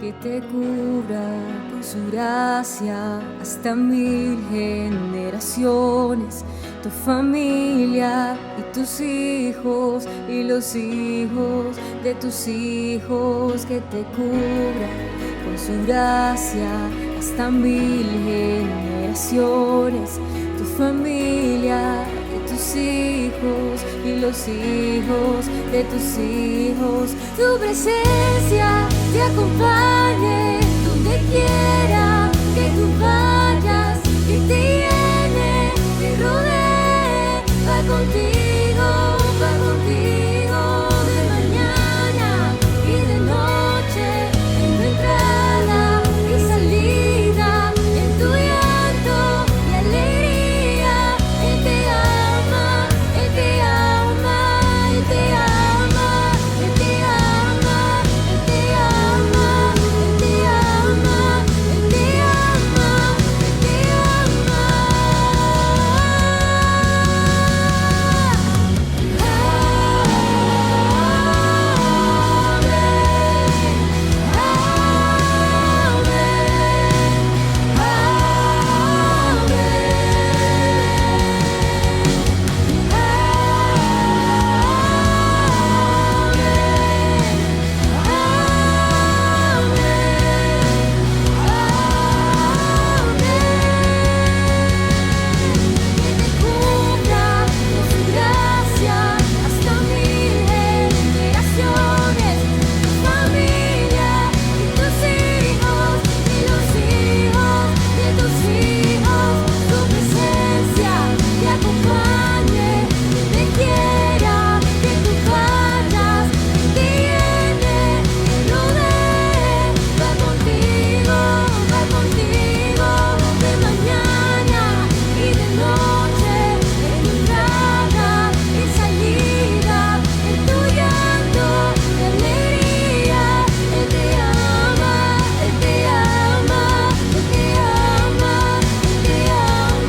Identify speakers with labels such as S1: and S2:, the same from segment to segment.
S1: que te cubra con su gracia hasta 1000 generaciones, tu familia y tus hijos y los hijos de tus hijos, que te cubra con su gracia hasta 1000 generaciones, tu familia y tus hijos y los hijos de tus hijos. Tu presencia te acompañe donde quiera que tú vayas, que te llene, te rodee, va contigo de mañana y de noche, en tu entrada y salida, en tu llanto y alegría. Él te ama, Él te ama, Él te ama, Él te ama, Él te ama, Él te ama, Él te ama, Él te ama. Que te cubra con su gracia hasta 1000 generaciones, tu familia y tus hijos y los hijos de tus hijos. Tu presencia te acompañe donde quiera que tú vayas, que te llene, te rodee, va contigo de mañana y de noche, en tu entrada y salida, en tu llanto y alegría. Él te ama, Él te ama, Él te ama, Él te ama,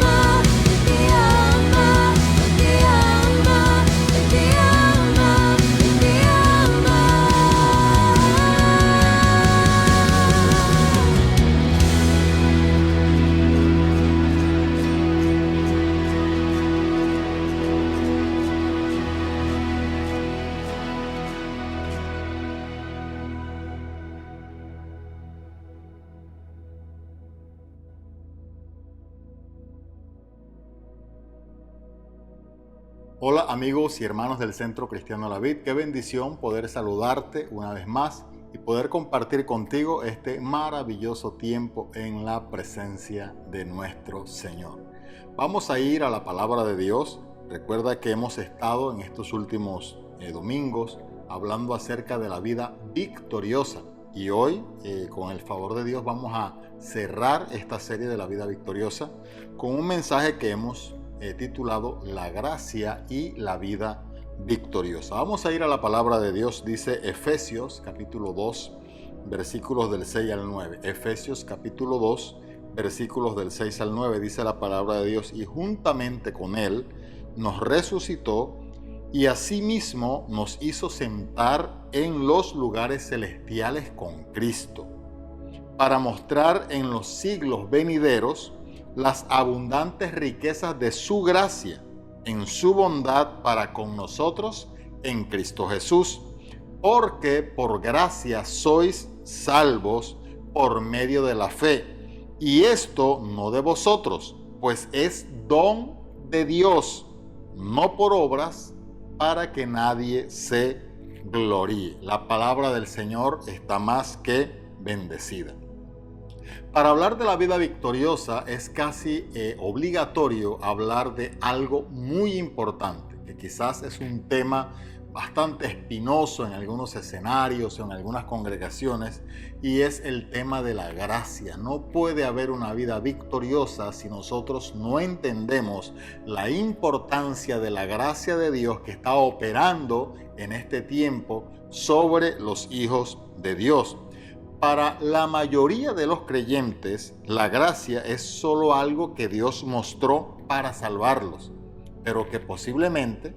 S1: Él te ama, Él te ama, Él te ama, Él te ama.
S2: Hola amigos y hermanos del Centro Cristiano La Vid, qué bendición poder saludarte una vez más y poder compartir contigo este maravilloso tiempo en la presencia de nuestro Señor. Vamos a ir a la palabra de Dios. Recuerda que hemos estado en estos últimos domingos hablando acerca de la vida victoriosa y hoy con el favor de Dios vamos a cerrar esta serie de la vida victoriosa con un mensaje que hemos titulado La gracia y la vida victoriosa. Vamos a ir a la palabra de Dios. Dice Efesios capítulo 2 versículos del 6 al 9. Efesios capítulo 2 versículos del 6 al 9 dice la palabra de Dios: y juntamente con él nos resucitó y asimismo nos hizo sentar en los lugares celestiales con Cristo, para mostrar en los siglos venideros las abundantes riquezas de su gracia en su bondad para con nosotros en Cristo Jesús, porque por gracia sois salvos por medio de la fe, y esto no de vosotros, pues es don de Dios, no por obras, para que nadie se gloríe. La palabra del Señor está más que bendecida. Para hablar de la vida victoriosa es casi obligatorio hablar de algo muy importante, que quizás es un tema bastante espinoso en algunos escenarios o en algunas congregaciones, y es el tema de la gracia. No puede haber una vida victoriosa si nosotros no entendemos la importancia de la gracia de Dios que está operando en este tiempo sobre los hijos de Dios. Para la mayoría de los creyentes, la gracia es solo algo que Dios mostró para salvarlos, pero que posiblemente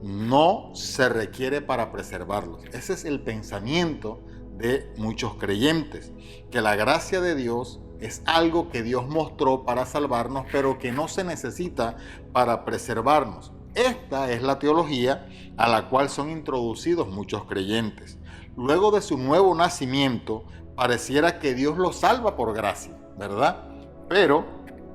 S2: no se requiere para preservarlos. Ese es el pensamiento de muchos creyentes, que la gracia de Dios es algo que Dios mostró para salvarnos, pero que no se necesita para preservarnos. Esta es la teología a la cual son introducidos muchos creyentes. Luego de su nuevo nacimiento, pareciera que Dios los salva por gracia, ¿verdad? Pero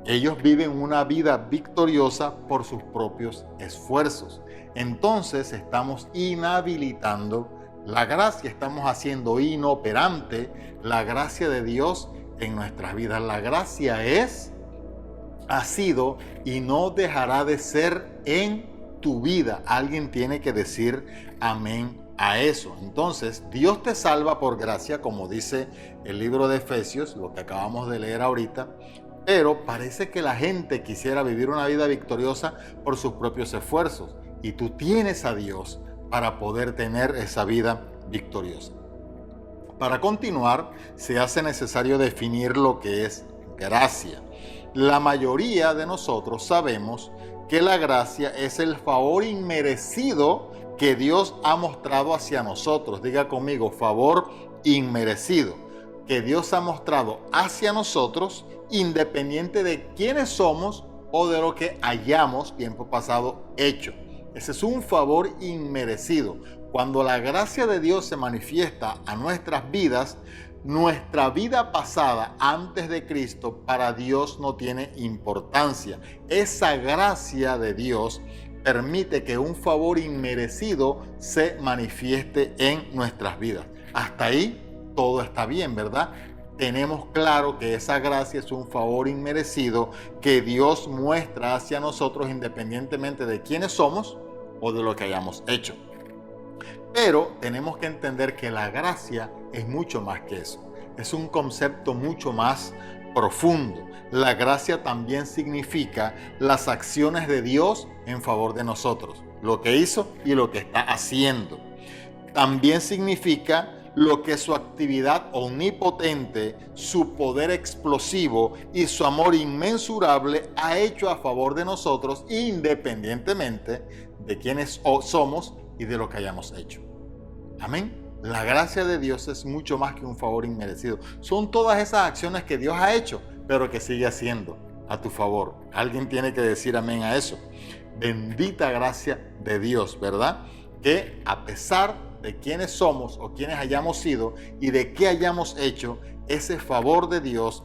S2: ellos viven una vida victoriosa por sus propios esfuerzos. Entonces estamos inhabilitando la gracia, estamos haciendo inoperante la gracia de Dios en nuestras vidas. La gracia ha sido y no dejará de ser en tu vida. Alguien tiene que decir amén a eso. Entonces, Dios te salva por gracia, como dice el libro de Efesios, lo que acabamos de leer ahorita, pero parece que la gente quisiera vivir una vida victoriosa por sus propios esfuerzos, y tú tienes a Dios para poder tener esa vida victoriosa. Para continuar, se hace necesario definir lo que es gracia. La mayoría de nosotros sabemos que la gracia es el favor inmerecido que Dios ha mostrado hacia nosotros. Diga conmigo, favor inmerecido, que Dios ha mostrado hacia nosotros, independiente de quiénes somos o de lo que hayamos tiempo pasado hecho. Ese es un favor inmerecido. Cuando la gracia de Dios se manifiesta a nuestras vidas, nuestra vida pasada antes de Cristo para Dios no tiene importancia. Esa gracia de Dios permite que un favor inmerecido se manifieste en nuestras vidas. Hasta ahí todo está bien, ¿verdad? Tenemos claro que esa gracia es un favor inmerecido que Dios muestra hacia nosotros independientemente de quiénes somos o de lo que hayamos hecho. Pero tenemos que entender que la gracia es mucho más que eso. Es un concepto mucho más profundo. La gracia también significa las acciones de Dios en favor de nosotros, lo que hizo y lo que está haciendo. También significa lo que su actividad omnipotente, su poder explosivo y su amor inmensurable ha hecho a favor de nosotros, independientemente de quiénes somos y de lo que hayamos hecho. Amén. La gracia de Dios es mucho más que un favor inmerecido. Son todas esas acciones que Dios ha hecho, pero que sigue haciendo a tu favor. Alguien tiene que decir amén a eso. Bendita gracia de Dios, ¿verdad? Que a pesar de quiénes somos o quiénes hayamos sido y de qué hayamos hecho, ese favor de Dios,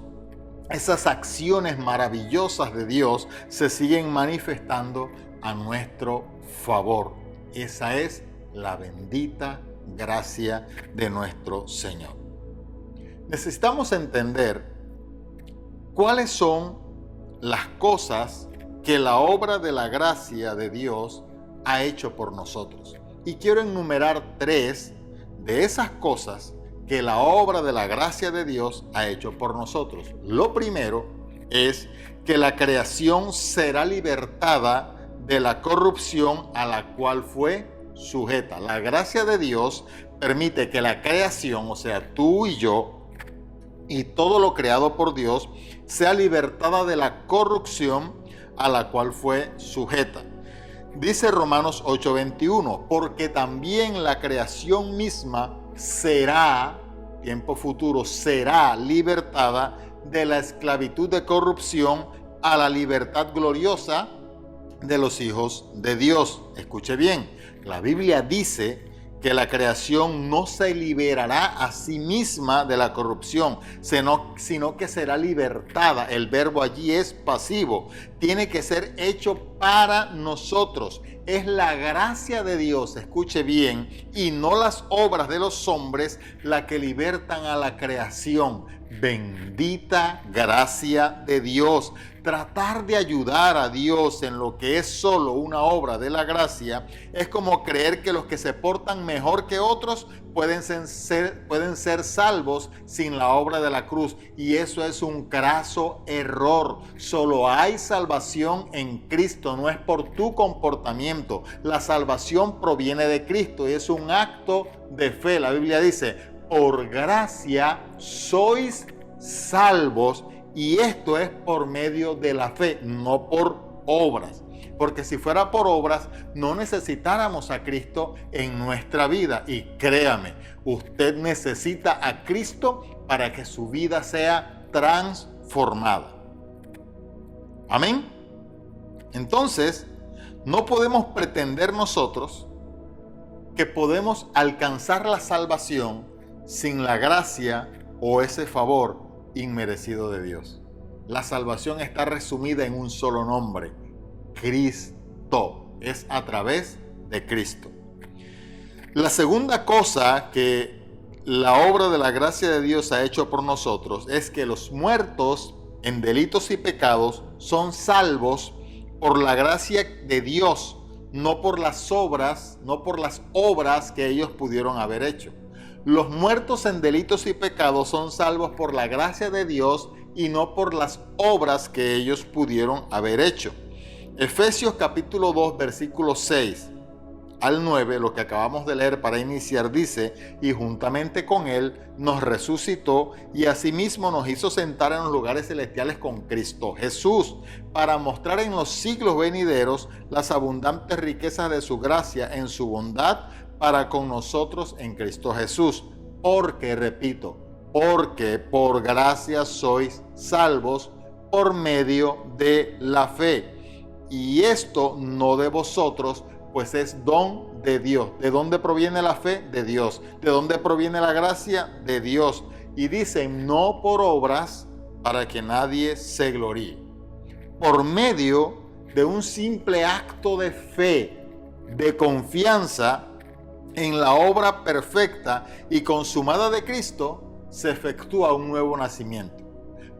S2: esas acciones maravillosas de Dios se siguen manifestando a nuestro favor. Esa es la bendita gracia de nuestro Señor. Necesitamos entender cuáles son las cosas que la obra de la gracia de Dios ha hecho por nosotros. Y quiero enumerar 3 de esas cosas que la obra de la gracia de Dios ha hecho por nosotros. Lo primero es que la creación será libertada de la corrupción a la cual fue sujeta. La gracia de Dios permite que la creación, o sea, tú y yo, y todo lo creado por Dios, sea libertada de la corrupción a la cual fue sujeta. Dice Romanos 8:21, porque también la creación misma será, tiempo futuro, será libertada de la esclavitud de corrupción a la libertad gloriosa de los hijos de Dios. Escuche bien, la Biblia dice que la creación no se liberará a sí misma de la corrupción, sino que será libertada. El verbo allí es pasivo. Tiene que ser hecho para nosotros. Es la gracia de Dios, escuche bien, y no las obras de los hombres la que libertan a la creación. Bendita gracia de Dios. Tratar de ayudar a Dios en lo que es solo una obra de la gracia es como creer que los que se portan mejor que otros pueden ser salvos sin la obra de la cruz. Y eso es un craso error. Solo hay salvación en Cristo, no es por tu comportamiento. La salvación proviene de Cristo y es un acto de fe. La Biblia dice, por gracia sois salvos, y esto es por medio de la fe, no por obras. porque si fuera por obras, no necesitáramos a Cristo en nuestra vida. Y créame, usted necesita a Cristo para que su vida sea transformada. Amén. Entonces, no podemos pretender nosotros que podemos alcanzar la salvación sin la gracia o ese favor inmerecido de Dios. La salvación está resumida en un solo nombre: Cristo. Es a través de Cristo. La segunda cosa que la obra de la gracia de Dios ha hecho por nosotros es que los muertos en delitos y pecados son salvos por la gracia de Dios, no por las obras que ellos pudieron haber hecho. Los muertos en delitos y pecados son salvos por la gracia de Dios y no por las obras que ellos pudieron haber hecho. Efesios capítulo 2, versículos 6 al 9, lo que acabamos de leer para iniciar, dice: y juntamente con Él nos resucitó y asimismo nos hizo sentar en los lugares celestiales con Cristo Jesús, para mostrar en los siglos venideros las abundantes riquezas de su gracia en su bondad para con nosotros en Cristo Jesús. Porque, repito, porque por gracia sois salvos por medio de la fe. Y esto no de vosotros, pues es don de Dios. ¿De dónde proviene la fe? De Dios. ¿De dónde proviene la gracia? De Dios. Y dice: no por obras, para que nadie se gloríe. Por medio de un simple acto de fe, de confianza en la obra perfecta y consumada de Cristo, se efectúa un nuevo nacimiento.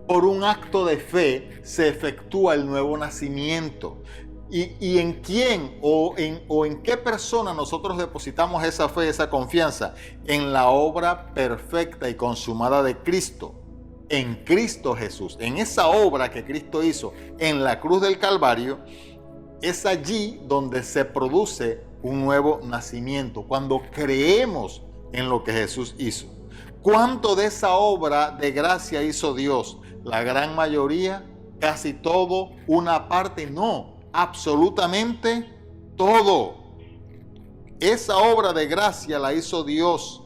S2: Por un acto de fe se efectúa el nuevo nacimiento. ¿Y en quién o en qué persona nosotros depositamos esa fe, esa confianza? En la obra perfecta y consumada de Cristo, en Cristo Jesús. En esa obra que Cristo hizo en la cruz del Calvario, es allí donde se produce un nuevo nacimiento, cuando creemos en lo que Jesús hizo. ¿Cuánto de esa obra de gracia hizo Dios? La gran mayoría, casi todo, una parte, no. Absolutamente todo. Esa obra de gracia la hizo Dios.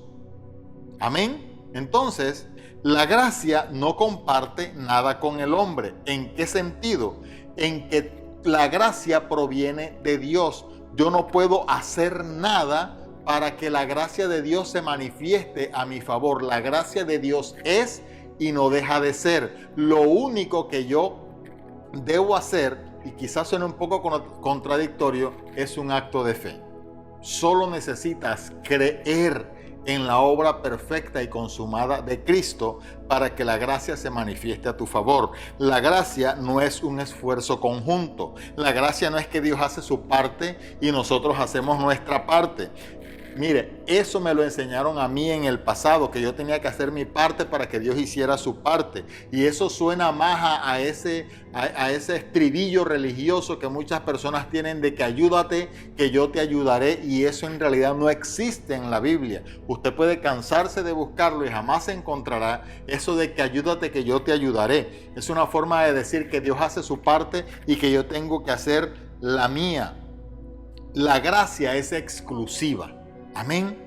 S2: Amén. Entonces, la gracia no comparte nada con el hombre. ¿En qué sentido? En que la gracia proviene de Dios. Yo no puedo hacer nada para que la gracia de Dios se manifieste a mi favor. La gracia de Dios es y no deja de ser. Lo único que yo debo hacer, y quizás suene un poco contradictorio, es un acto de fe. Solo necesitas creer en la obra perfecta y consumada de Cristo para que la gracia se manifieste a tu favor. La gracia no es un esfuerzo conjunto. La gracia no es que Dios hace su parte y nosotros hacemos nuestra parte. Mire, eso me lo enseñaron a mí en el pasado, que yo tenía que hacer mi parte para que Dios hiciera su parte. Y eso suena más a ese estribillo religioso que muchas personas tienen de que ayúdate, que yo te ayudaré. Y eso en realidad no existe en la Biblia. Usted puede cansarse de buscarlo y jamás encontrará eso de que ayúdate, que yo te ayudaré. Es una forma de decir que Dios hace su parte y que yo tengo que hacer la mía. La gracia es exclusiva. Amén.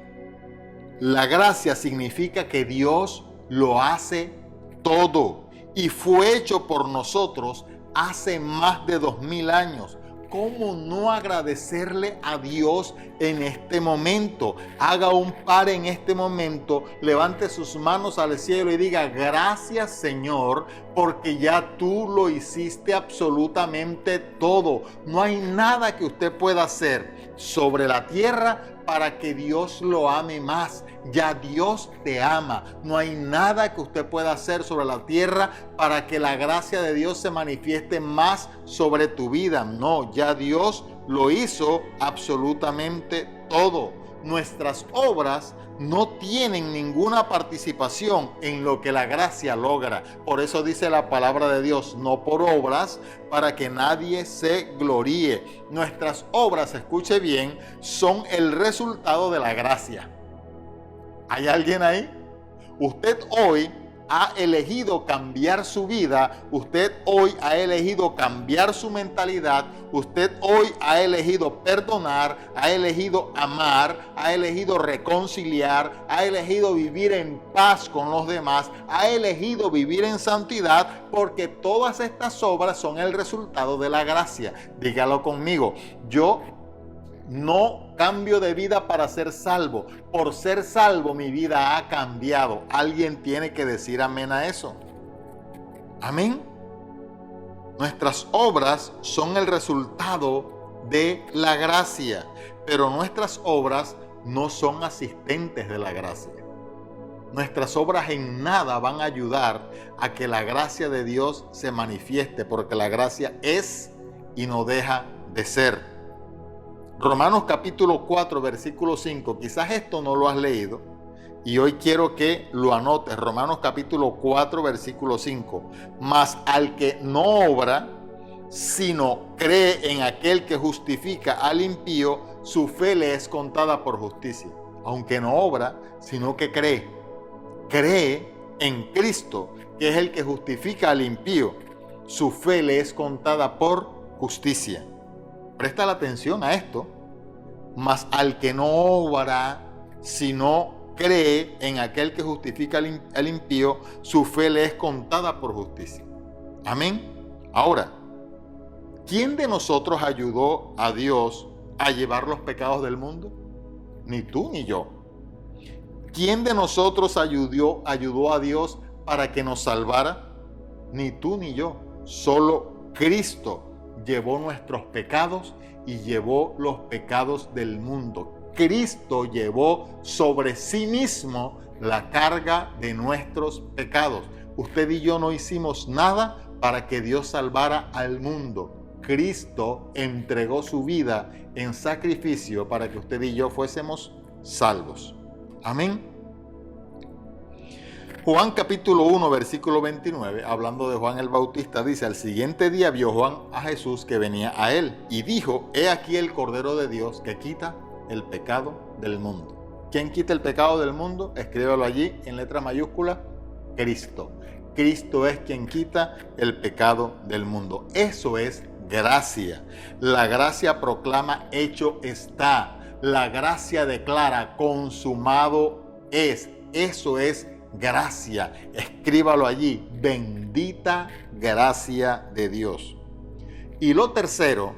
S2: La gracia significa que Dios lo hace todo y fue hecho por nosotros hace más de 2000 años. ¿Cómo no agradecerle a Dios en este momento? Haga un par en este momento, levante sus manos al cielo y diga: gracias, Señor, porque ya tú lo hiciste absolutamente todo. No hay nada que usted pueda hacer sobre la tierra para que Dios lo ame más. Ya Dios te ama. No hay nada que usted pueda hacer sobre la tierra para que la gracia de Dios se manifieste más sobre tu vida. No, ya Dios lo hizo absolutamente todo. Nuestras obras no tienen ninguna participación en lo que la gracia logra. Por eso dice la palabra de Dios: no por obras, para que nadie se gloríe. Nuestras obras, escuche bien, son el resultado de la gracia. ¿Hay alguien ahí? Usted hoy ha elegido cambiar su vida, usted hoy ha elegido cambiar su mentalidad, usted hoy ha elegido perdonar, ha elegido amar, ha elegido reconciliar, ha elegido vivir en paz con los demás, ha elegido vivir en santidad, porque todas estas obras son el resultado de la gracia. Dígalo conmigo, yo no cambio de vida para ser salvo. Por ser salvo mi vida ha cambiado. Alguien tiene que decir amén a eso. Amén. Nuestras obras son el resultado de la gracia, pero nuestras obras no son asistentes de la gracia. Nuestras obras en nada van a ayudar a que la gracia de Dios se manifieste, porque la gracia es y no deja de ser. Romanos capítulo 4, versículo 5, quizás esto no lo has leído y hoy quiero que lo anotes. Romanos capítulo 4, versículo 5. Mas al que no obra, sino cree en aquel que justifica al impío, su fe le es contada por justicia. Aunque no obra, sino que cree. Cree en Cristo, que es el que justifica al impío. Su fe le es contada por justicia. Presta la atención a esto. Mas al que no obra, sino cree en aquel que justifica al impío, su fe le es contada por justicia. Amén. Ahora, ¿quién de nosotros ayudó a Dios a llevar los pecados del mundo? Ni tú ni yo. ¿Quién de nosotros ayudó a Dios para que nos salvara? Ni tú ni yo. Solo Cristo llevó nuestros pecados y llevó los pecados del mundo. Cristo llevó sobre sí mismo la carga de nuestros pecados. Usted y yo no hicimos nada para que Dios salvara al mundo. Cristo entregó su vida en sacrificio para que usted y yo fuésemos salvos. Amén. Juan capítulo 1, versículo 29, hablando de Juan el Bautista, dice: al siguiente día vio Juan a Jesús que venía a él y dijo: he aquí el Cordero de Dios que quita el pecado del mundo. ¿Quién quita el pecado del mundo? Escríbalo allí en letra mayúscula: Cristo. Cristo es quien quita el pecado del mundo. Eso es gracia. La gracia proclama: hecho está. La gracia declara: consumado es. Eso es gracia. Escríbalo allí: bendita gracia de Dios. Y lo tercero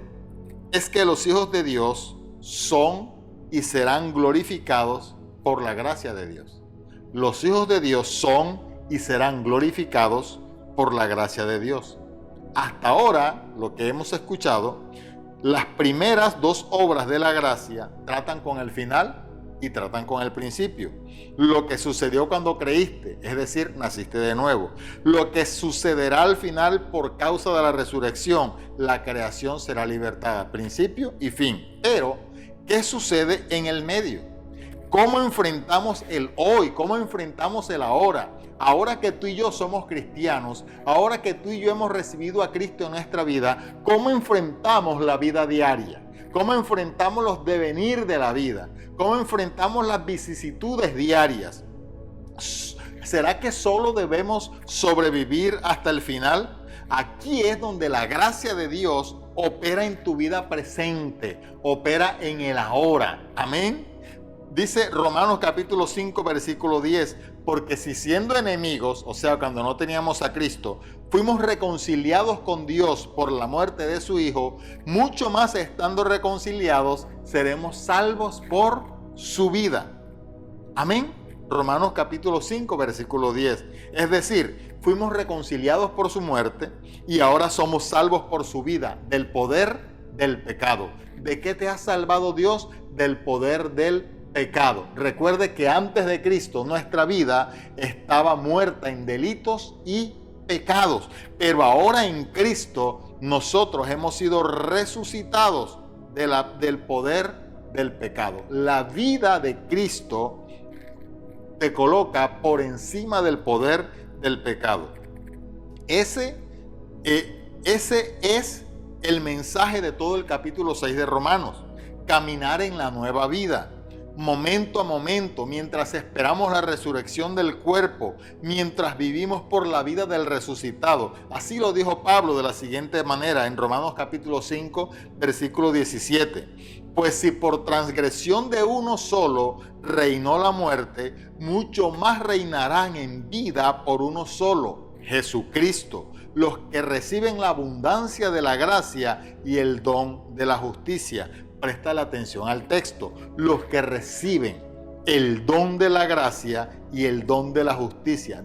S2: es que los hijos de Dios son y serán glorificados por la gracia de Dios. Los hijos de Dios son y serán glorificados por la gracia de Dios. Hasta ahora, lo que hemos escuchado, las primeras dos obras de la gracia tratan con el final y tratan con el principio. Lo que sucedió cuando creíste, es decir, naciste de nuevo. Lo que sucederá al final por causa de la resurrección, la creación será libertada, principio y fin. Pero, ¿qué sucede en el medio? ¿Cómo enfrentamos el hoy? ¿Cómo enfrentamos el ahora? Ahora que tú y yo somos cristianos, ahora que tú y yo hemos recibido a Cristo en nuestra vida, ¿cómo enfrentamos la vida diaria? ¿Cómo enfrentamos los devenir de la vida? ¿Cómo enfrentamos las vicisitudes diarias? ¿Será que solo debemos sobrevivir hasta el final? Aquí es donde la gracia de Dios opera en tu vida presente, opera en el ahora. Amén. Dice Romanos capítulo 5, versículo 10, porque si siendo enemigos, o sea, cuando no teníamos a Cristo, fuimos reconciliados con Dios por la muerte de su Hijo, mucho más estando reconciliados, seremos salvos por su vida. Amén. Romanos capítulo 5, versículo 10. Es decir, fuimos reconciliados por su muerte y ahora somos salvos por su vida, del poder del pecado. ¿De qué te ha salvado Dios? Del poder del pecado. Recuerde que antes de Cristo nuestra vida estaba muerta en delitos y pecados, pero ahora en Cristo nosotros hemos sido resucitados del poder del pecado. La vida de Cristo te coloca por encima del poder del pecado. Ese es el mensaje de todo el capítulo 6 de Romanos. Caminar en la nueva vida. momento a momento, mientras esperamos la resurrección del cuerpo, mientras vivimos por la vida del resucitado. Así lo dijo Pablo de la siguiente manera en Romanos capítulo 5, versículo 17. Pues si por transgresión de uno solo reinó la muerte, mucho más reinarán en vida por uno solo, Jesucristo, los que reciben la abundancia de la gracia y el don de la justicia. Presta la atención al texto. Los que reciben el don de la gracia y el don de la justicia.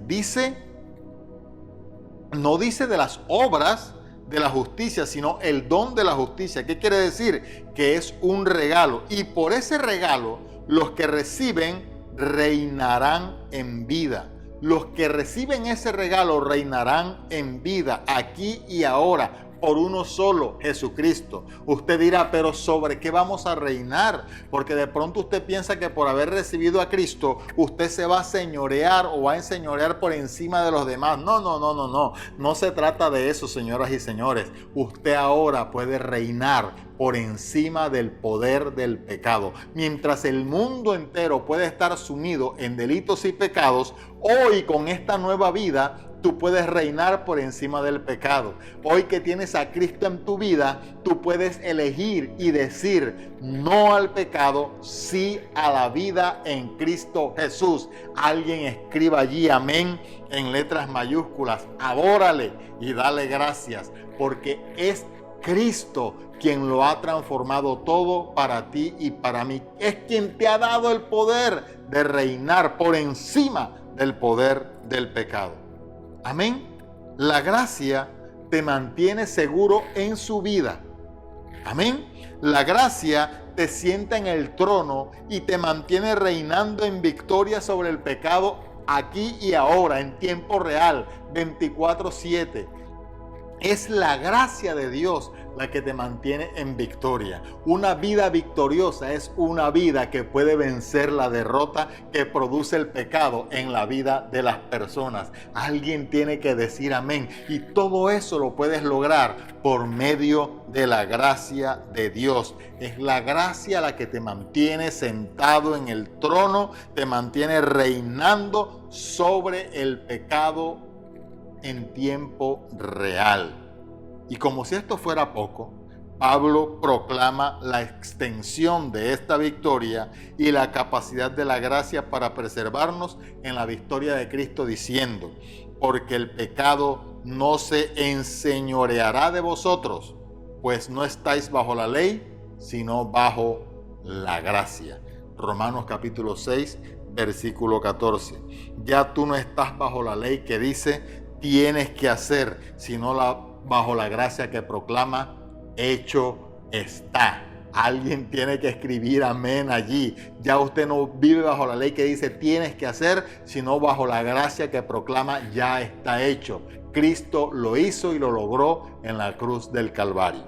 S2: No dice de las obras de la justicia, sino el don de la justicia. ¿Qué quiere decir? Que es un regalo. Y por ese regalo, los que reciben reinarán en vida. Los que reciben ese regalo reinarán en vida, aquí y ahora, por uno solo, Jesucristo. Usted dirá, pero ¿sobre qué vamos a reinar? Porque de pronto usted piensa que por haber recibido a Cristo, usted se va a señorear o va a enseñorear por encima de los demás. No. No se trata de eso, señoras y señores. Usted ahora puede reinar por encima del poder del pecado. Mientras el mundo entero puede estar sumido en delitos y pecados, hoy con esta nueva vida, tú puedes reinar por encima del pecado. Hoy que tienes a Cristo en tu vida, tú puedes elegir y decir no al pecado, sí a la vida en Cristo Jesús. Alguien escriba allí amén en letras mayúsculas. Adórale y dale gracias, porque es Cristo quien lo ha transformado todo para ti y para mí. Es quien te ha dado el poder de reinar por encima del poder del pecado. Amén. La gracia te mantiene seguro en su vida. Amén. La gracia te sienta en el trono y te mantiene reinando en victoria sobre el pecado aquí y ahora, en tiempo real, 24/7. Es la gracia de Dios la que te mantiene en victoria. Una vida victoriosa es una vida que puede vencer la derrota que produce el pecado en la vida de las personas. Alguien tiene que decir amén. Y todo eso lo puedes lograr por medio de la gracia de Dios. Es la gracia la que te mantiene sentado en el trono, te mantiene reinando sobre el pecado en tiempo real. Y como si esto fuera poco, Pablo proclama la extensión de esta victoria y la capacidad de la gracia para preservarnos en la victoria de Cristo, diciendo: porque el pecado no se enseñoreará de vosotros, pues no estáis bajo la ley, sino bajo la gracia. Romanos capítulo 6, versículo 14. Ya tú no estás bajo la ley que dice tienes que hacer, sino bajo la gracia que proclama hecho está. Alguien tiene que escribir amén allí. Ya usted no vive bajo la ley que dice tienes que hacer, sino bajo la gracia que proclama ya está hecho. Cristo lo hizo y lo logró en la cruz del Calvario.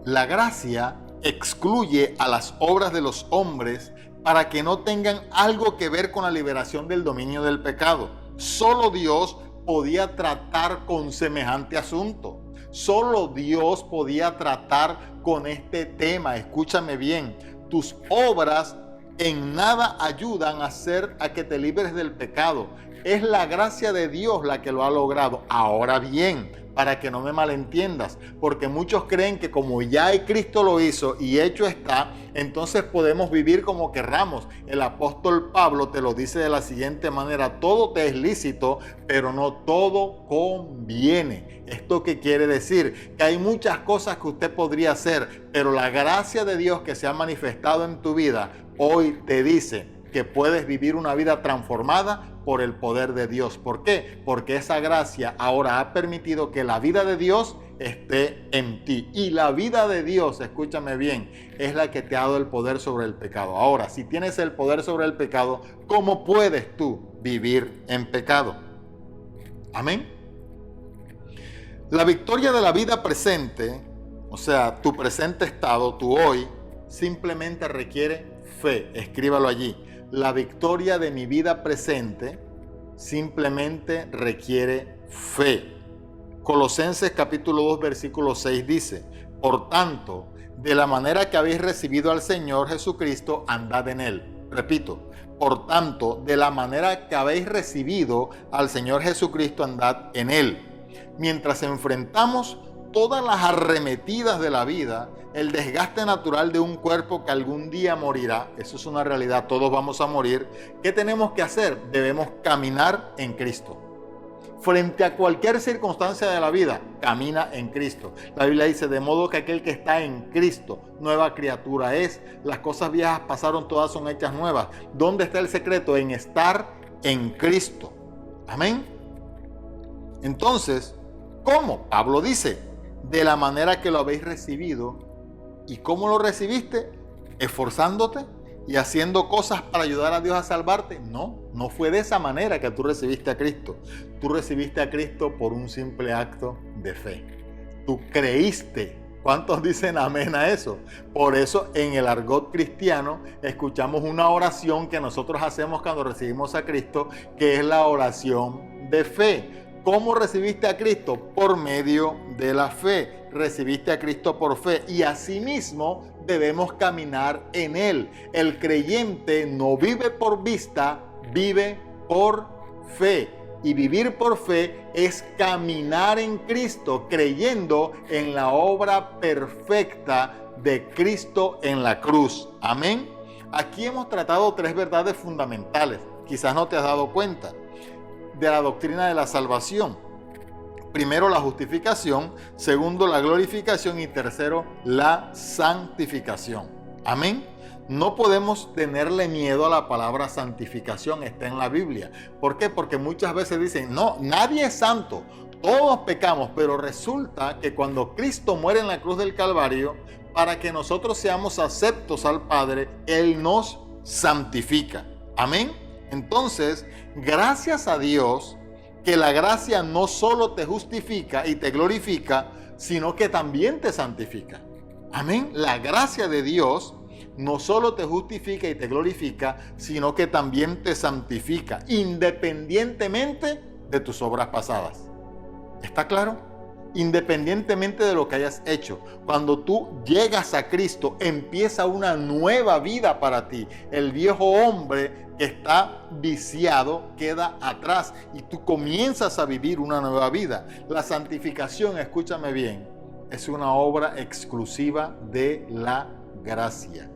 S2: La gracia excluye a las obras de los hombres para que no tengan algo que ver con la liberación del dominio del pecado. Solo Dios podía tratar con semejante asunto. Solo Dios podía tratar con este tema. Escúchame bien, tus obras en nada ayudan a que te libres del pecado. Es la gracia de Dios la que lo ha logrado. Ahora bien, para que no me malentiendas, porque muchos creen que como ya Cristo lo hizo y hecho está, entonces podemos vivir como querramos. El apóstol Pablo te lo dice de la siguiente manera: todo te es lícito, pero no todo conviene. ¿Esto qué quiere decir? Que hay muchas cosas que usted podría hacer, pero la gracia de Dios que se ha manifestado en tu vida hoy te dice que puedes vivir una vida transformada por el poder de Dios. ¿Por qué? Porque esa gracia ahora ha permitido que la vida de Dios esté en ti. Y la vida de Dios, escúchame bien, es la que te ha dado el poder sobre el pecado. Ahora, si tienes el poder sobre el pecado, ¿cómo puedes tú vivir en pecado? Amén. La victoria de la vida presente, o sea, tu presente estado, tu hoy, simplemente requiere fe. Escríbalo allí. La victoria de mi vida presente simplemente requiere fe. Colosenses capítulo 2 versículo 6 dice: por tanto, de la manera que habéis recibido al Señor Jesucristo, andad en él, Repito, por tanto, de la manera que habéis recibido al Señor Jesucristo, andad en Él. Mientras enfrentamos todas las arremetidas de la vida, el desgaste natural de un cuerpo que algún día morirá, eso es una realidad, todos vamos a morir. ¿Qué tenemos que hacer? Debemos caminar en Cristo. Frente a cualquier circunstancia de la vida, camina en Cristo. La Biblia dice, de modo que aquel que está en Cristo, nueva criatura es. Las cosas viejas pasaron, todas son hechas nuevas. ¿Dónde está el secreto? En estar en Cristo. Amén. Entonces, ¿cómo? Pablo dice, de la manera que lo habéis recibido. ¿Y cómo lo recibiste? Esforzándote y haciendo cosas para ayudar a Dios a salvarte. No fue de esa manera que tú recibiste a Cristo. Tú recibiste a Cristo por un simple acto de fe. Tú creíste. ¿Cuántos dicen amén a eso? Por eso en el argot cristiano escuchamos una oración que nosotros hacemos cuando recibimos a Cristo, que es la oración de fe. ¿Cómo recibiste a Cristo? Por medio de la fe. Recibiste a Cristo por fe y asimismo debemos caminar en Él. El creyente no vive por vista, vive por fe. Y vivir por fe es caminar en Cristo, creyendo en la obra perfecta de Cristo en la cruz. Amén. Aquí hemos tratado 3 verdades fundamentales. Quizás no te has dado cuenta. De la doctrina de la salvación. Primero, la justificación. Segundo, la glorificación. Y tercero, la santificación. Amén. No podemos tenerle miedo a la palabra santificación. Está en la Biblia. ¿Por qué? Porque muchas veces dicen, no, nadie es santo. Todos pecamos. Pero resulta que cuando Cristo muere en la cruz del Calvario, para que nosotros seamos aceptos al Padre, Él nos santifica. Amén. Entonces, gracias a Dios que la gracia no solo te justifica y te glorifica, sino que también te santifica. Amén. La gracia de Dios no solo te justifica y te glorifica, sino que también te santifica, independientemente de tus obras pasadas. ¿Está claro? Independientemente de lo que hayas hecho. Cuando tú llegas a Cristo, empieza una nueva vida para ti. El viejo hombre que está viciado queda atrás y tú comienzas a vivir una nueva vida. La santificación, escúchame bien, es una obra exclusiva de la gracia.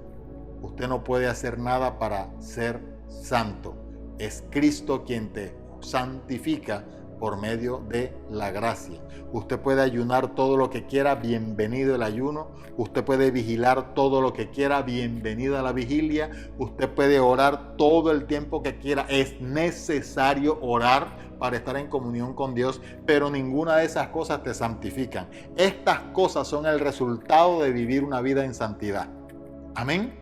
S2: Usted no puede hacer nada para ser santo. Es Cristo quien te santifica por medio de la gracia. Usted puede ayunar todo lo que quiera, bienvenido el ayuno. Usted puede vigilar todo lo que quiera, bienvenida la vigilia. Usted puede orar todo el tiempo que quiera. Es necesario orar para estar en comunión con Dios, pero ninguna de esas cosas te santifican. Estas cosas son el resultado de vivir una vida en santidad. Amén.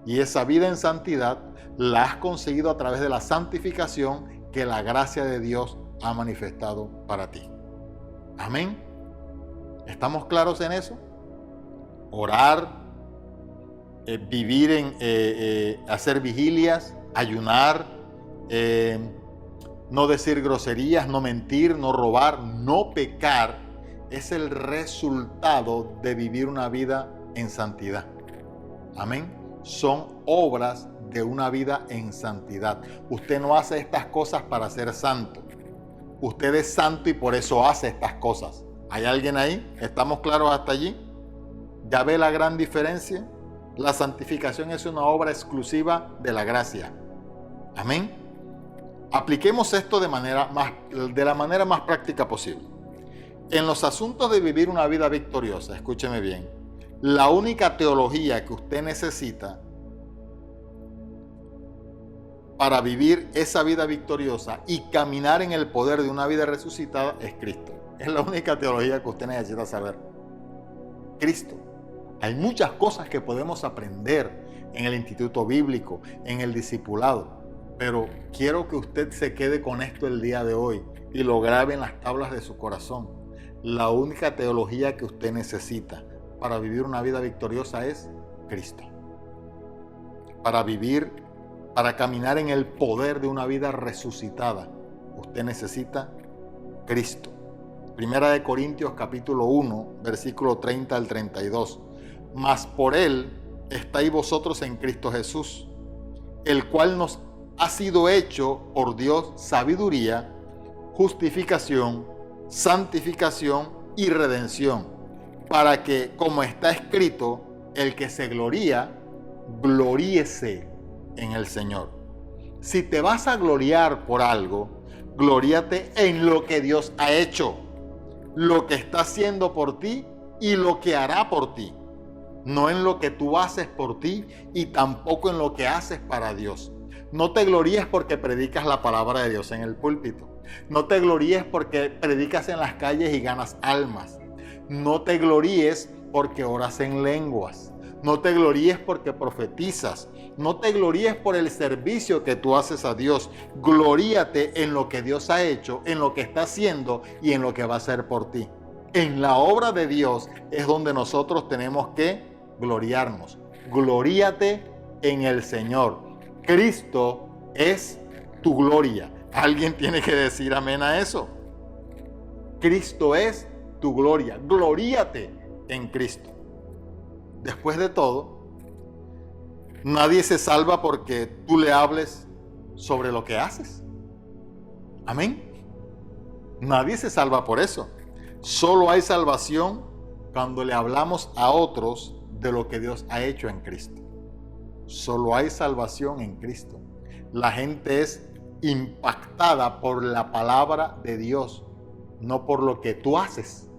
S2: Y esa vida en santidad la has conseguido a través de la santificación que la gracia de Dios ha manifestado para ti. Amén. ¿Estamos claros en eso? Orar, vivir en hacer vigilias, ayunar, no decir groserías, no mentir, no robar, no pecar, es el resultado de vivir una vida en santidad. Amén. Son obras de una vida en santidad. Usted no hace estas cosas para ser santo. Usted es santo y por eso hace estas cosas. ¿Hay alguien ahí? ¿Estamos claros hasta allí? ¿Ya ve la gran diferencia? La santificación es una obra exclusiva de la gracia. Amén. Apliquemos esto de la manera más práctica posible. En los asuntos de vivir una vida victoriosa, escúcheme bien, la única teología que usted necesita para vivir esa vida victoriosa y caminar en el poder de una vida resucitada es Cristo. Es la única teología que usted necesita saber. Cristo. Hay muchas cosas que podemos aprender en el instituto bíblico, en el discipulado, pero quiero que usted se quede con esto el día de hoy y lo grabe en las tablas de su corazón. La única teología que usted necesita para vivir una vida victoriosa es Cristo. Para caminar en el poder de una vida resucitada, usted necesita Cristo. Primera de Corintios capítulo 1, versículo 30 al 32. Mas por Él estáis vosotros en Cristo Jesús, el cual nos ha sido hecho por Dios sabiduría, justificación, santificación y redención, para que, como está escrito, el que se gloría, gloríese en el Señor. Si te vas a gloriar por algo, gloríate en lo que Dios ha hecho, lo que está haciendo por ti y lo que hará por ti. No en lo que tú haces por ti y tampoco en lo que haces para Dios. No te gloríes porque predicas la palabra de Dios en el púlpito. No te gloríes porque predicas en las calles y ganas almas. No te gloríes porque oras en lenguas. No te gloríes porque profetizas. No te gloríes por el servicio que tú haces a Dios. Gloríate en lo que Dios ha hecho, en lo que está haciendo y en lo que va a hacer por ti. En la obra de Dios es donde nosotros tenemos que gloriarnos. Gloríate en el Señor. Cristo es tu gloria. Alguien tiene que decir amén a eso. Cristo es tu gloria. Gloríate en Cristo. Después de todo, nadie se salva porque tú le hables sobre lo que haces. Amén. Nadie se salva por eso. Solo hay salvación cuando le hablamos a otros de lo que Dios ha hecho en Cristo. Solo hay salvación en Cristo. La gente es impactada por la palabra de Dios, no por lo que tú haces,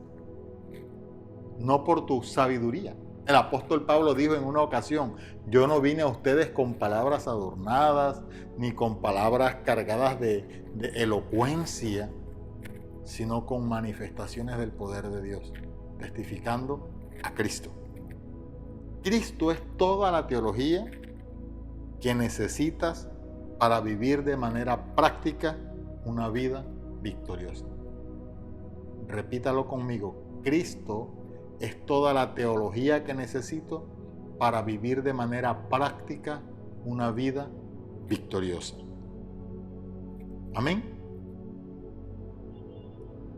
S2: no por tu sabiduría. El apóstol Pablo dijo en una ocasión: yo no vine a ustedes con palabras adornadas, ni con palabras cargadas de elocuencia, sino con manifestaciones del poder de Dios, testificando a Cristo. Cristo es toda la teología que necesitas para vivir de manera práctica una vida victoriosa. Repítalo conmigo: Cristo es toda la teología que necesito para vivir de manera práctica una vida victoriosa. Amén.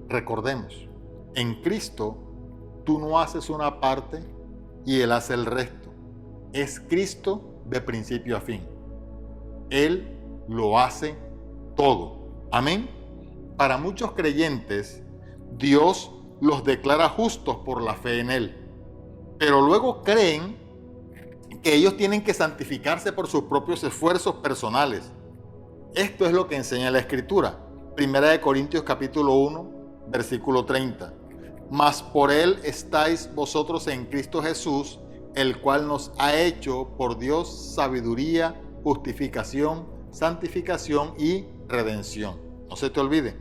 S2: Recordemos, en Cristo tú no haces una parte y Él hace el resto. Es Cristo de principio a fin. Él lo hace todo. Amén. Para muchos creyentes, Dios los declara justos por la fe en Él, pero luego creen que ellos tienen que santificarse por sus propios esfuerzos personales. Esto es lo que enseña la Escritura. 1 Corintios capítulo 1, versículo 30. Mas por Él estáis vosotros en Cristo Jesús, el cual nos ha hecho por Dios sabiduría, justificación, santificación y redención. No se te olvide.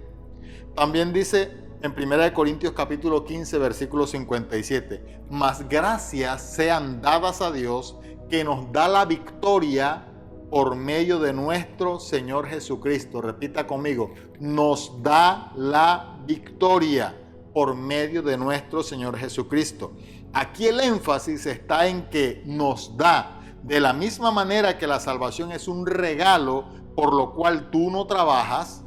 S2: También dice en 1 Corintios capítulo 15, versículo 57, mas gracias sean dadas a Dios que nos da la victoria por medio de nuestro Señor Jesucristo. Repita conmigo: nos da la victoria por medio de nuestro Señor Jesucristo. Aquí el énfasis está en que nos da, de la misma manera que la salvación es un regalo por lo cual tú no trabajas.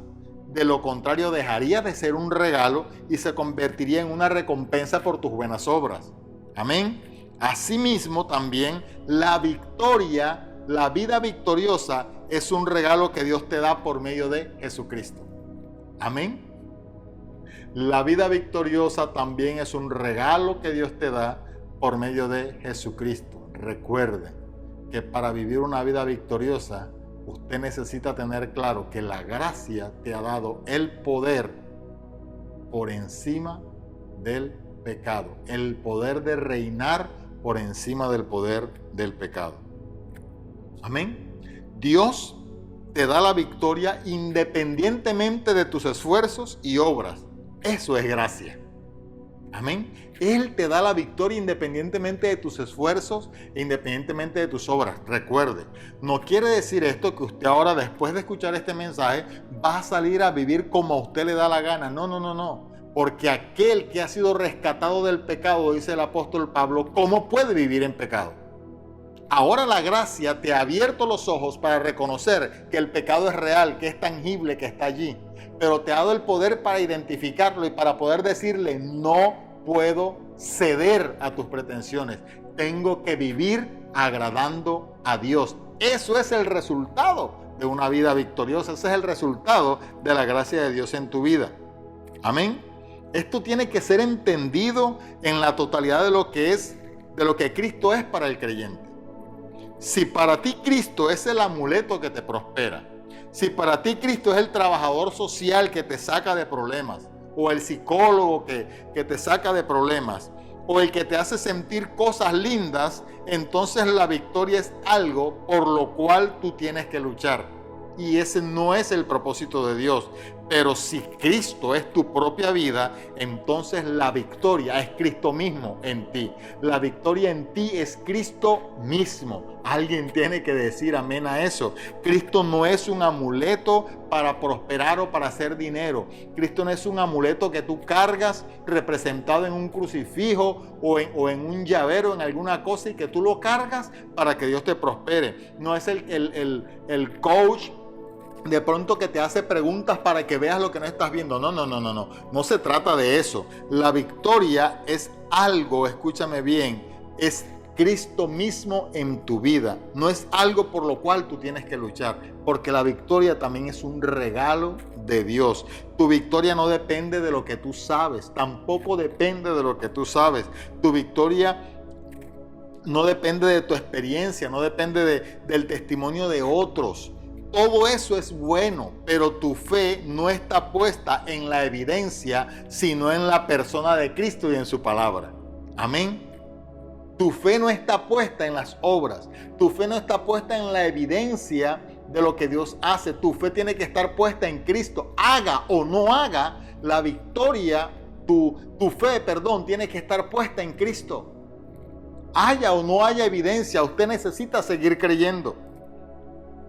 S2: De lo contrario, dejaría de ser un regalo y se convertiría en una recompensa por tus buenas obras. Amén. Asimismo, también la victoria, la vida victoriosa, es un regalo que Dios te da por medio de Jesucristo. Amén. La vida victoriosa también es un regalo que Dios te da por medio de Jesucristo. Recuerde que para vivir una vida victoriosa, usted necesita tener claro que la gracia te ha dado el poder por encima del pecado, el poder de reinar por encima del poder del pecado. Amén. Dios te da la victoria independientemente de tus esfuerzos y obras. Eso es gracia. Amén. Él te da la victoria independientemente de tus esfuerzos e independientemente de tus obras. Recuerde, no quiere decir esto que usted ahora, después de escuchar este mensaje, va a salir a vivir como a usted le da la gana. No. Porque aquel que ha sido rescatado del pecado, dice el apóstol Pablo, ¿cómo puede vivir en pecado? Ahora la gracia te ha abierto los ojos para reconocer que el pecado es real, que es tangible, que está allí. Pero te ha dado el poder para identificarlo y para poder decirle: no puedo ceder a tus pretensiones. Tengo que vivir agradando a Dios. Eso es el resultado de una vida victoriosa. Ese es el resultado de la gracia de Dios en tu vida. Amén. Esto tiene que ser entendido en la totalidad de lo que Cristo es para el creyente. Si para ti Cristo es el amuleto que te prospera, si para ti Cristo es el trabajador social que te saca de problemas, o el psicólogo que te saca de problemas, o el que te hace sentir cosas lindas, entonces la victoria es algo por lo cual tú tienes que luchar. Y ese no es el propósito de Dios. Pero si Cristo es tu propia vida, entonces la victoria es Cristo mismo en ti. La victoria en ti es Cristo mismo. Alguien tiene que decir amén a eso. Cristo no es un amuleto para prosperar o para hacer dinero. Cristo no es un amuleto que tú cargas representado en un crucifijo o en un llavero, en alguna cosa, y que tú lo cargas para que Dios te prospere. No es el coach de pronto que te hace preguntas para que veas lo que no estás viendo. No. No se trata de eso. La victoria es algo, escúchame bien, es Cristo mismo en tu vida. No es algo por lo cual tú tienes que luchar, porque la victoria también es un regalo de Dios. Tu victoria no depende de lo que tú sabes, tampoco depende de lo que tú sabes. Tu victoria no depende de tu experiencia, no depende del testimonio de otros. Todo eso es bueno, pero tu fe no está puesta en la evidencia, sino en la persona de Cristo y en su palabra. Amén. Tu fe no está puesta en las obras. Tu fe no está puesta en la evidencia de lo que Dios hace. Tu fe tiene que estar puesta en Cristo. Haga o no haga, la victoria, tu fe, tiene que estar puesta en Cristo. Haya o no haya evidencia, usted necesita seguir creyendo.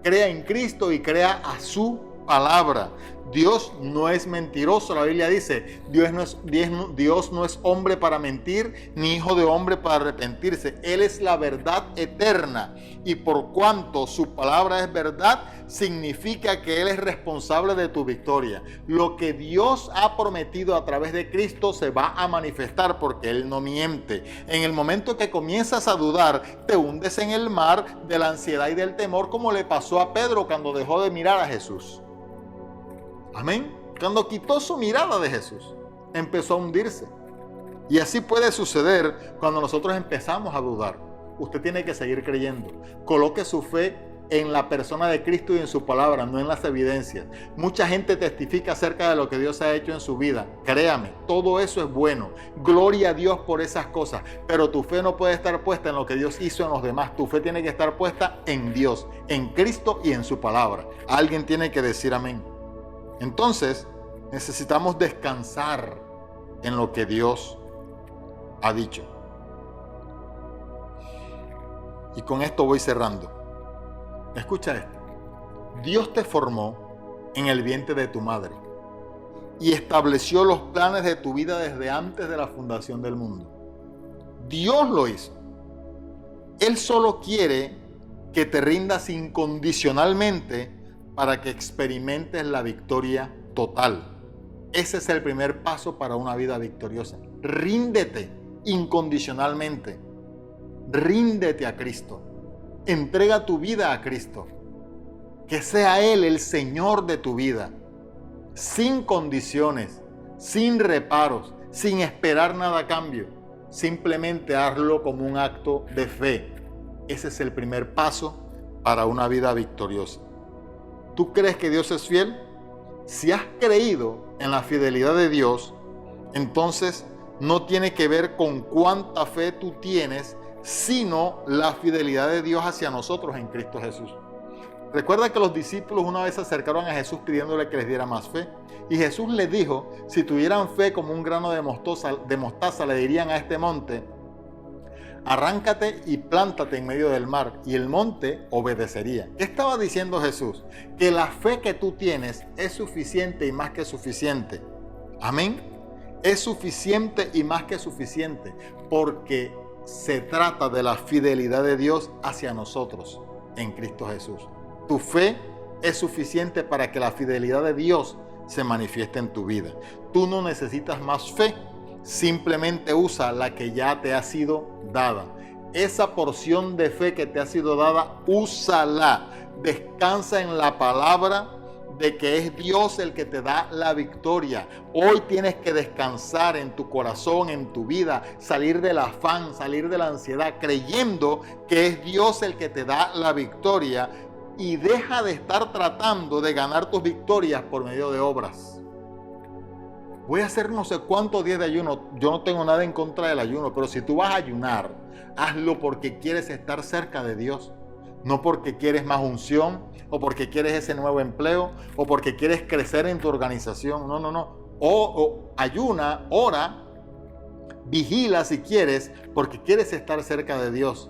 S2: Crea en Cristo y crea a su palabra. Dios no es mentiroso. La Biblia dice, Dios no es hombre para mentir, ni hijo de hombre para arrepentirse. Él es la verdad eterna. Y por cuanto su palabra es verdad, significa que Él es responsable de tu victoria. Lo que Dios ha prometido a través de Cristo se va a manifestar, porque Él no miente. En el momento que comienzas a dudar, te hundes en el mar de la ansiedad y del temor, como le pasó a Pedro cuando dejó de mirar a Jesús. Amén. Cuando quitó su mirada de Jesús, empezó a hundirse. Y así puede suceder cuando nosotros empezamos a dudar. Usted tiene que seguir creyendo. Coloque su fe en la persona de Cristo y en su palabra, no en las evidencias. Mucha gente testifica acerca de lo que Dios ha hecho en su vida. Créame, todo eso es bueno. Gloria a Dios por esas cosas. Pero tu fe no puede estar puesta en lo que Dios hizo en los demás. Tu fe tiene que estar puesta en Dios, en Cristo y en su palabra. Alguien tiene que decir amén. Entonces, necesitamos descansar en lo que Dios ha dicho. Y con esto voy cerrando. Escucha esto. Dios te formó en el vientre de tu madre y estableció los planes de tu vida desde antes de la fundación del mundo. Dios lo hizo. Él solo quiere que te rindas incondicionalmente para que experimentes la victoria total. Ese es el primer paso para una vida victoriosa. Ríndete incondicionalmente. Ríndete a Cristo. Entrega tu vida a Cristo. Que sea Él el Señor de tu vida. Sin condiciones, sin reparos, sin esperar nada a cambio. Simplemente hazlo como un acto de fe. Ese es el primer paso para una vida victoriosa. ¿Tú crees que Dios es fiel? Si has creído en la fidelidad de Dios, entonces no tiene que ver con cuánta fe tú tienes, sino la fidelidad de Dios hacia nosotros en Cristo Jesús. Recuerda que los discípulos una vez se acercaron a Jesús pidiéndole que les diera más fe. Y Jesús les dijo, si tuvieran fe como un grano de mostaza, le dirían a este monte, arráncate y plántate en medio del mar, y el monte obedecería. ¿Qué estaba diciendo Jesús? Que la fe que tú tienes es suficiente y más que suficiente. Amén. Es suficiente y más que suficiente, porque se trata de la fidelidad de Dios hacia nosotros en Cristo Jesús. Tu fe es suficiente para que la fidelidad de Dios se manifieste en tu vida. Tú no necesitas más fe. Simplemente usa la que ya te ha sido dada. esa porción de fe que te ha sido dada, úsala. Descansa en la palabra de que es Dios el que te da la victoria. Hoy tienes que descansar en tu corazón, en tu vida, salir del afán, salir de la ansiedad, creyendo que es Dios el que te da la victoria, y deja de estar tratando de ganar tus victorias por medio de obras. Voy a hacer no sé cuántos días de ayuno. Yo no tengo nada en contra del ayuno, pero si tú vas a ayunar, hazlo porque quieres estar cerca de Dios. No porque quieres más unción, o porque quieres ese nuevo empleo, o porque quieres crecer en tu organización. No. O ayuna, ora, vigila si quieres, porque quieres estar cerca de Dios.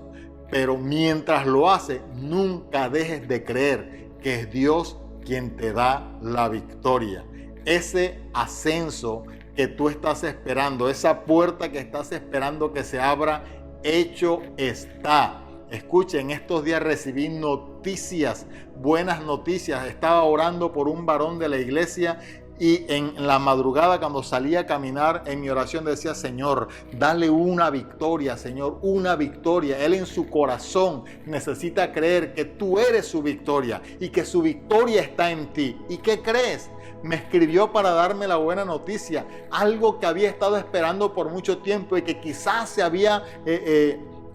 S2: Pero mientras lo haces, nunca dejes de creer que es Dios quien te da la victoria. Ese ascenso que tú estás esperando, esa puerta que estás esperando que se abra, hecho está. Escuchen, estos días recibí noticias, buenas noticias. Estaba orando por un varón de la iglesia y en la madrugada, cuando salía a caminar, en mi oración decía: Señor, dale una victoria, Señor, una victoria. Él en su corazón necesita creer que tú eres su victoria y que su victoria está en ti. ¿Y qué crees? Me escribió para darme la buena noticia, algo que había estado esperando por mucho tiempo y que quizás se había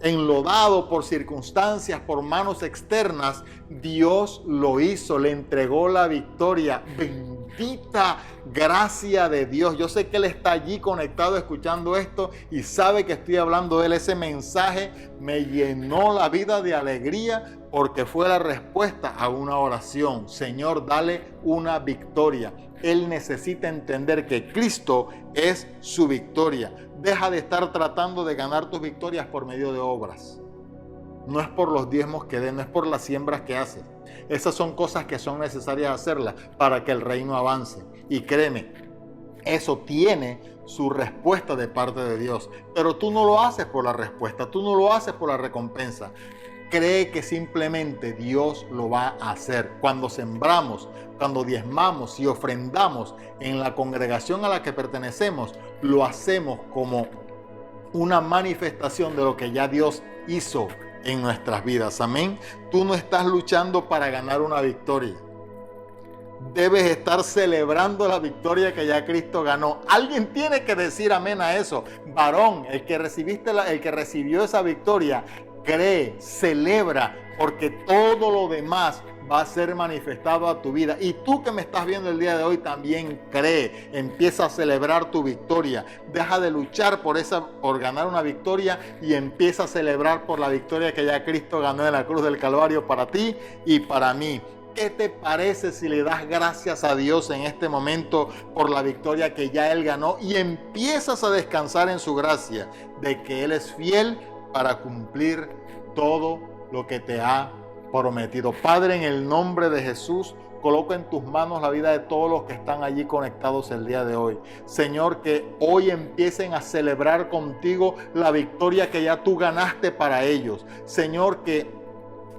S2: enlodado por circunstancias, por manos externas. Dios lo hizo, le entregó la victoria. Bendita gracia de Dios. Yo sé que Él está allí conectado escuchando esto y sabe que estoy hablando de Él. Ese mensaje me llenó la vida de alegría porque fue la respuesta a una oración. Señor, dale una victoria. Él necesita entender que Cristo es su victoria. Deja de estar tratando de ganar tus victorias por medio de obras. No es por los diezmos que den, no es por las siembras que haces. Esas son cosas que son necesarias hacerlas para que el reino avance. Y créeme, eso tiene su respuesta de parte de Dios. Pero tú no lo haces por la respuesta, tú no lo haces por la recompensa. Cree que simplemente Dios lo va a hacer. Cuando sembramos, cuando diezmamos y ofrendamos en la congregación a la que pertenecemos, lo hacemos como una manifestación de lo que ya Dios hizo en nuestras vidas. Amén. Tú no estás luchando para ganar una victoria. Debes estar celebrando la victoria que ya Cristo ganó. Alguien tiene que decir amén a eso. Varón, el que recibió esa victoria, cree, celebra, porque todo lo demás va a ser manifestado a tu vida. Y tú que me estás viendo el día de hoy también cree, empieza a celebrar tu victoria. Deja de luchar por ganar una victoria y empieza a celebrar por la victoria que ya Cristo ganó en la cruz del Calvario para ti y para mí. ¿Qué te parece si le das gracias a Dios en este momento por la victoria que ya Él ganó y empiezas a descansar en su gracia de que Él es fiel para cumplir todo lo que te ha prometido? Padre, en el nombre de Jesús, coloco en tus manos la vida de todos los que están allí conectados el día de hoy. Señor, que hoy empiecen a celebrar contigo la victoria que ya tú ganaste para ellos. Señor, que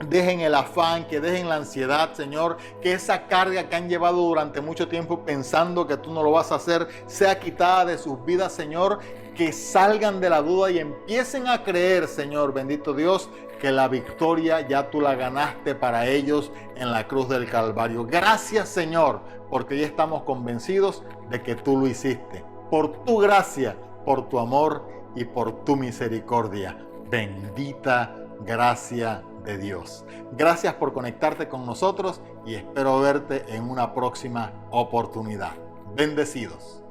S2: dejen el afán, que dejen la ansiedad, Señor, que esa carga que han llevado durante mucho tiempo pensando que tú no lo vas a hacer, sea quitada de sus vidas, Señor, que salgan de la duda y empiecen a creer, Señor, bendito Dios, que la victoria ya tú la ganaste para ellos en la cruz del Calvario. Gracias, Señor, porque ya estamos convencidos de que tú lo hiciste. Por tu gracia, por tu amor y por tu misericordia. Bendita gracia de Dios. Gracias por conectarte con nosotros y espero verte en una próxima oportunidad. Bendecidos.